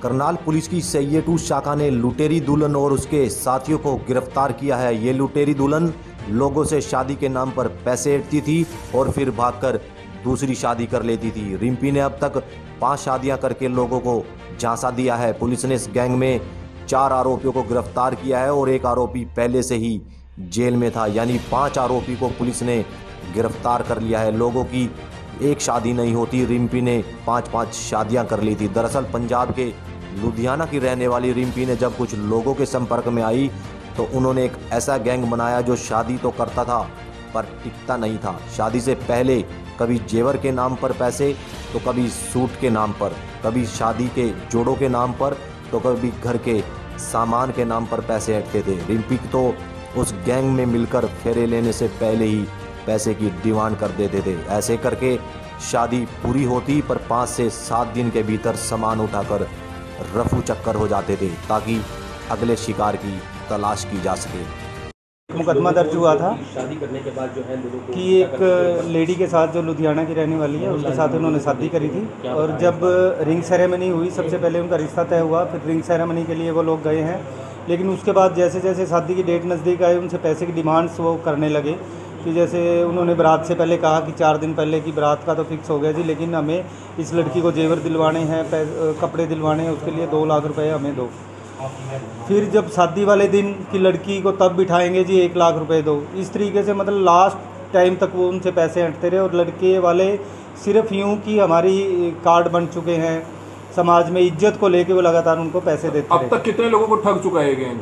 Karnal police की सैयटू शाखा ने लुटेरी दुल्हन और उसके साथियों को गिरफ्तार किया है। ये लुटेरी दुल्हन लोगों से शादी के नाम पर पैसे ऐंठती थी और फिर भागकर दूसरी शादी कर लेती थी। रिम्पी ने अब तक 5 शादियां करके लोगों को झांसा दिया है। पुलिस ने इस गैंग में 4 आरोपियों को गिरफ्तार किया है और एक आरोपी पहले से ही जेल में था, यानी 5 आरोपी को पुलिस ने गिरफ्तार कर लिया है। लोगों की एक शादी नहीं होती, रिम्पी ने 5-5 शादियां कर ली थी। दरअसल पंजाब के लुधियाना की रहने वाली रिम्पी ने जब कुछ लोगों के संपर्क में आई तो उन्होंने एक ऐसा गैंग बनाया जो शादी तो करता था पर टिकता नहीं था। शादी से पहले कभी जेवर के नाम पर पैसे, तो कभी सूट के नाम पर, कभी शादी के जोड़ों के नाम पर, तो कभी घर के सामान के नाम पर पैसे ऐंठते थे। रिम्पी तो उस गैंग में मिलकर फेरे लेने से पहले ही पैसे की डिमांड कर देते थे। ऐसे करके शादी पूरी होती पर 5 से 7 दिन के भीतर सामान उठाकर रफू चक्कर हो जाते थे ताकि अगले शिकार की तलाश की जा सके। मुकदमा दर्ज हुआ था शादी करने के बाद जो है लोगों को कि एक लेडी के साथ जो लुधियाना की रहने वाली है उसके साथ उन्होंने शादी करी थी और जब रिंग सेरेमनी हुई, सबसे पहले उनका रिश्ता तय हुआ, फिर रिंग सेरेमनी के लिए वो लोग गए हैं। लेकिन उसके बाद जैसे जैसे शादी की डेट नज़दीक आई उनसे पैसे की डिमांड्स वो करने लगे कि जैसे उन्होंने बारात से पहले कहा कि 4 दिन पहले की बारात का तो फिक्स हो गया जी, लेकिन हमें इस लड़की को जेवर दिलवाने हैं, कपड़े दिलवाने हैं, उसके लिए 2 लाख रुपए हमें दो। फिर जब शादी वाले दिन की लड़की को तब बिठाएंगे जी 1 लाख रुपए दो। इस तरीके से मतलब लास्ट टाइम तक वो उनसे पैसे ऐंठते रहे और लड़के वाले सिर्फ यूँ कि हमारी कार्ड बन चुके हैं समाज में, इज्जत को लेके वो लगातार उनको पैसे देते रहे। अब तक कितने लोगों को ठग चुका है गैंग?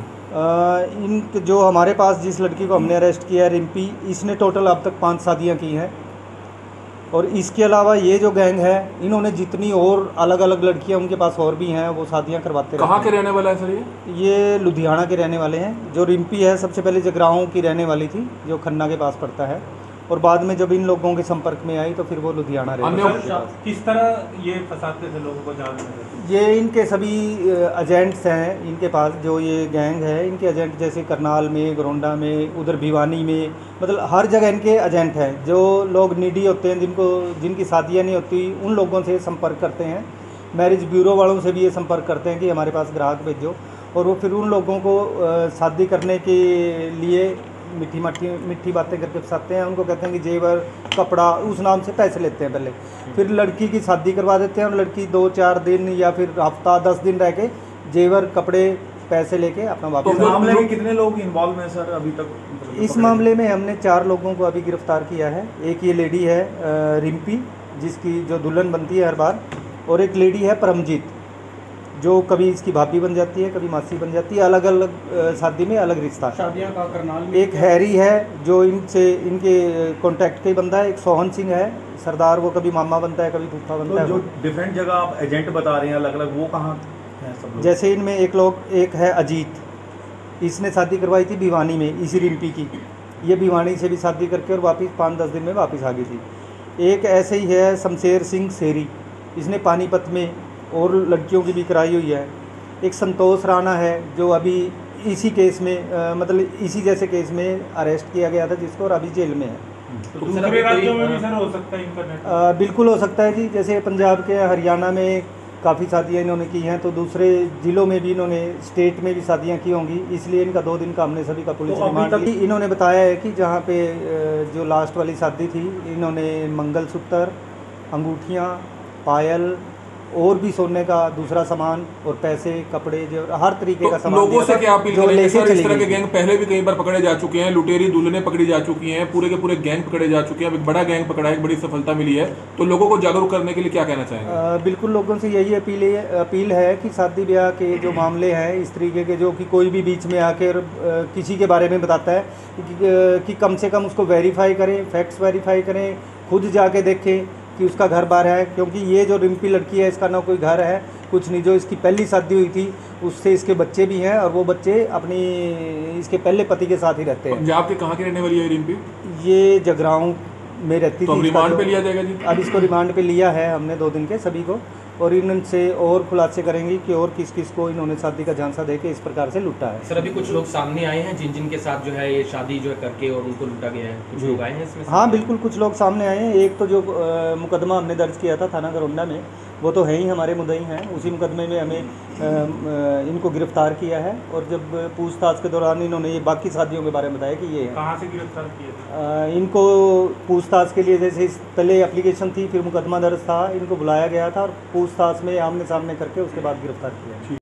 इन जो हमारे पास जिस लड़की को हमने अरेस्ट किया है रिम्पी, इसने टोटल अब तक 5 शादियां की हैं और इसके अलावा ये जो गैंग है इन्होंने जितनी और अलग अलग लड़कियां उनके पास और भी हैं वो शादियां करवाते हैं। कहाँ के रहने वाला है सर ये लुधियाना के रहने वाले हैं। जो रिम्पी है सबसे पहले जगराहों की रहने वाली थी जो खन्ना के पास पड़ता है और बाद में जब इन लोगों के संपर्क में आई तो फिर वो लुधियाना रहने। किस तरह ये फंसाते थे लोगों को जाल में? ये इनके सभी एजेंट्स हैं इनके पास, जो ये गैंग है इनके एजेंट जैसे करनाल में, गरोंडा में, उधर भिवानी में, मतलब हर जगह इनके एजेंट हैं। जो लोग नीडी होते हैं जिनकी शादियां नहीं होती उन लोगों से संपर्क करते हैं। मैरिज ब्यूरो वालों से भी ये संपर्क करते हैं कि हमारे पास ग्राहक भेजो और वो फिर उन लोगों को शादी करने के लिए मीठी बातें करके फंसाते हैं। उनको कहते हैं कि जेवर, कपड़ा, उस नाम से पैसे लेते हैं पहले, फिर लड़की की शादी करवा देते हैं और लड़की 2-4 दिन या फिर हफ्ता 10 दिन रह के जेवर, कपड़े, पैसे लेके अपना वापस। तो मामले में कितने लोग इन्वॉल्व हैं सर अभी तक? इस मामले में हमने 4 लोगों को अभी गिरफ्तार किया है। एक ये लेडी है रिम्पी जिसकी जो दुल्हन बनती है हर बार, और एक लेडी है परमजीत जो कभी इसकी भाभी बन जाती है, कभी मासी बन जाती है, अलग अलग शादी में अलग रिश्ता। शादियां का करनाल में एक हैरी है जो इनके कॉन्टैक्ट का ही बंदा है। एक सोहन सिंह है सरदार, वो कभी मामा बनता है, कभी फूफा बनता है। जो डिफरेंट जगह आप एजेंट बता रहे हैं अलग अलग, वो कहाँ हैं सब लोग? जैसे इनमें एक है अजीत, इसने शादी करवाई थी भिवानी में इसी रिम्पी की। ये भिवानी से भी शादी करके और वापस 5-10 दिन में वापस आ गई थी। एक ऐसे ही है शमशेर सिंह शेरी, इसने पानीपत में और लड़कियों की भी कराई हुई है। एक संतोष राणा है जो अभी इसी केस में मतलब इसी जैसे केस में अरेस्ट किया गया था जिसको, और अभी जेल में है। तो दूसरे राज्यों में भी सर हो सकता है इंटरनेट? बिल्कुल हो सकता है जी। जैसे पंजाब के, हरियाणा में काफ़ी शादियाँ इन्होंने की हैं, तो दूसरे ज़िलों में भी इन्होंने, स्टेट में भी शादियाँ की होंगी, इसलिए इनका 2 दिन का हमने सभी का पुलिस रिमांड ली। इन्होंने बताया है कि जहाँ पे जो लास्ट वाली शादी थी इन्होंने मंगलसूत्र, अंगूठियाँ, पायल और भी सोने का दूसरा सामान और पैसे, कपड़े, जो हर तरीके का सामान लोगों से क्या अपील करेंगे सर? इस तरह के गैंग पहले भी कई बार पकड़े जा चुके हैं, लुटेरी दुल्हनें पकड़ी जा चुकी हैं, पूरे के पूरे गैंग पकड़े जा चुके हैं। अब एक बड़ा गैंग पकड़ा है, एक बड़ी सफलता मिली है, तो लोगों को जागरूक करने के लिए क्या कहना चाहेंगे? बिल्कुल लोगों से यही अपील है कि शादी ब्याह के जो मामले हैं इस तरीके के, जो कि कोई भी बीच में आकर किसी के बारे में बताता है कि कम से कम उसको वेरीफाई करें, फैक्ट्स वेरीफाई करें, खुद जाके देखें कि उसका घर बार है। क्योंकि ये जो रिम्पी लड़की है इसका ना कोई घर है कुछ नहीं। जो इसकी पहली शादी हुई थी उससे इसके बच्चे भी हैं और वो बच्चे अपनी इसके पहले पति के साथ ही रहते हैं। पंजाब के कहाँ की रहने वाली है रिम्पी? ये जगराहों में रहती तो थी। रिमांड पे लिया जाएगा जी? अब इसको रिमांड पे लिया है हमने 2 दिन के सभी को, और इनसे और खुलासे करेंगे कि और किस किस को इन्होंने शादी का झांसा देके इस प्रकार से लूटा है। सर अभी कुछ लोग सामने आए हैं जिनके साथ जो है ये शादी जो है करके और उनको लूटा गया है, कुछ लोग आए हैं इसमें? हाँ बिल्कुल, कुछ लोग सामने आए हैं। एक तो जो मुकदमा हमने दर्ज किया था थाना गरोंडा में, वो तो है ही हमारे मुद्दई हैं। उसी मुकदमे में हमें इनको गिरफ़्तार किया है और जब पूछताछ के दौरान इन्होंने ये बाकी शादियों के बारे में बताया कि ये है। कहाँ से गिरफ्तार किए थे? इनको पूछताछ के लिए जैसे पहले एप्लीकेशन थी, फिर मुकदमा दर्ज था, इनको बुलाया गया था और पूछताछ में आमने सामने करके उसके बाद गिरफ़्तार किया।